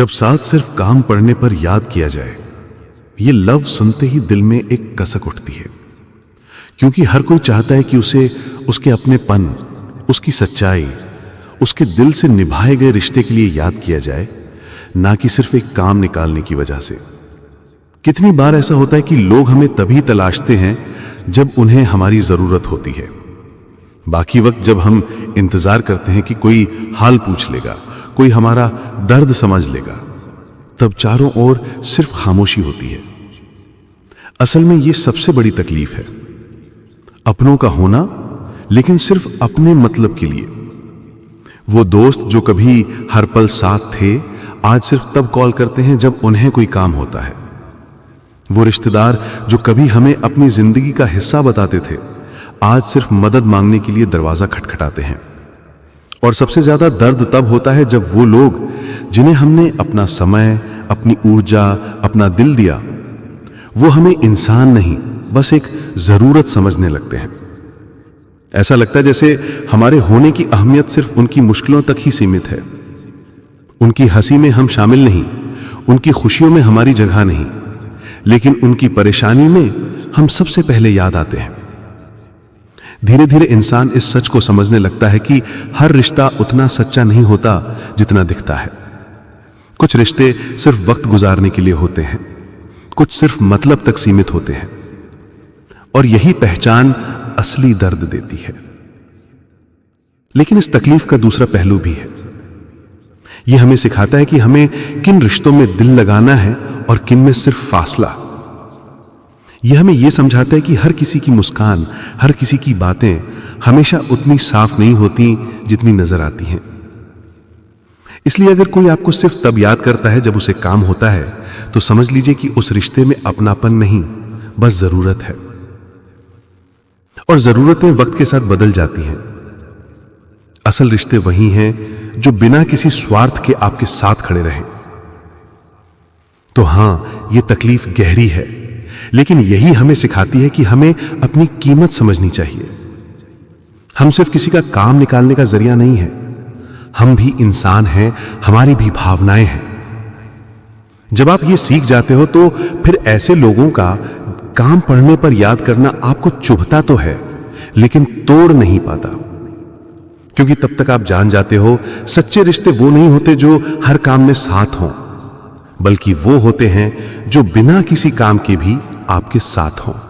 जब साथ सिर्फ काम पढ़ने पर याद किया जाए, ये लफ्ज सुनते ही दिल में एक कसक उठती है, क्योंकि हर कोई चाहता है कि उसे उसके अपनेपन, उसकी सच्चाई, उसके दिल से निभाए गए रिश्ते के लिए याद किया जाए, ना कि सिर्फ एक काम निकालने की वजह से। कितनी बार ऐसा होता है कि लोग हमें तभी तलाशते हैं जब उन्हें हमारी जरूरत होती है। बाकी वक्त जब हम इंतजार करते हैं कि कोई हाल पूछ लेगा, कोई हमारा दर्द समझ लेगा, तब चारों ओर सिर्फ खामोशी होती है। असल में यह सबसे बड़ी तकलीफ है, अपनों का होना, लेकिन सिर्फ अपने मतलब के लिए। वो दोस्त जो कभी हर पल साथ थे, आज सिर्फ तब कॉल करते हैं जब उन्हें कोई काम होता है। वो रिश्तेदार जो कभी हमें अपनी जिंदगी का हिस्सा बताते थे, आज सिर्फ मदद मांगने के लिए दरवाजा खटखटाते हैं। और सबसे ज्यादा दर्द तब होता है जब वो लोग जिन्हें हमने अपना समय, अपनी ऊर्जा, अपना दिल दिया, वो हमें इंसान नहीं, बस एक जरूरत समझने लगते हैं। ऐसा लगता है जैसे हमारे होने की अहमियत सिर्फ उनकी मुश्किलों तक ही सीमित है। उनकी हंसी में हम शामिल नहीं, उनकी खुशियों में हमारी जगह नहीं, लेकिन उनकी परेशानी में हम सबसे पहले याद आते हैं। धीरे धीरे इंसान इस सच को समझने लगता है कि हर रिश्ता उतना सच्चा नहीं होता जितना दिखता है। कुछ रिश्ते सिर्फ वक्त गुजारने के लिए होते हैं, कुछ सिर्फ मतलब तक सीमित होते हैं, और यही पहचान असली दर्द देती है। लेकिन इस तकलीफ का दूसरा पहलू भी है। यह हमें सिखाता है कि हमें किन रिश्तों में दिल लगाना है और किन में सिर्फ फासला। यह हमें यह समझाता है कि हर किसी की मुस्कान, हर किसी की बातें हमेशा उतनी साफ नहीं होती जितनी नजर आती हैं। इसलिए अगर कोई आपको सिर्फ तब याद करता है जब उसे काम होता है, तो समझ लीजिए कि उस रिश्ते में अपनापन नहीं, बस जरूरत है। और जरूरतें वक्त के साथ बदल जाती हैं। असल रिश्ते वही हैं जो बिना किसी स्वार्थ के आपके साथ खड़े रहें। तो हां, यह तकलीफ गहरी है, लेकिन यही हमें सिखाती है कि हमें अपनी कीमत समझनी चाहिए। हम सिर्फ किसी का काम निकालने का जरिया नहीं है, हम भी इंसान हैं, हमारी भी भावनाएं हैं। जब आप ये सीख जाते हो, तो फिर ऐसे लोगों का काम पढ़ने पर याद करना आपको चुभता तो है, लेकिन तोड़ नहीं पाता। क्योंकि तब तक आप जान जाते हो, सच्चे रिश्ते वो नहीं होते जो हर काम में साथ हों, बल्कि वो होते हैं जो बिना किसी काम के भी आपके साथ हों।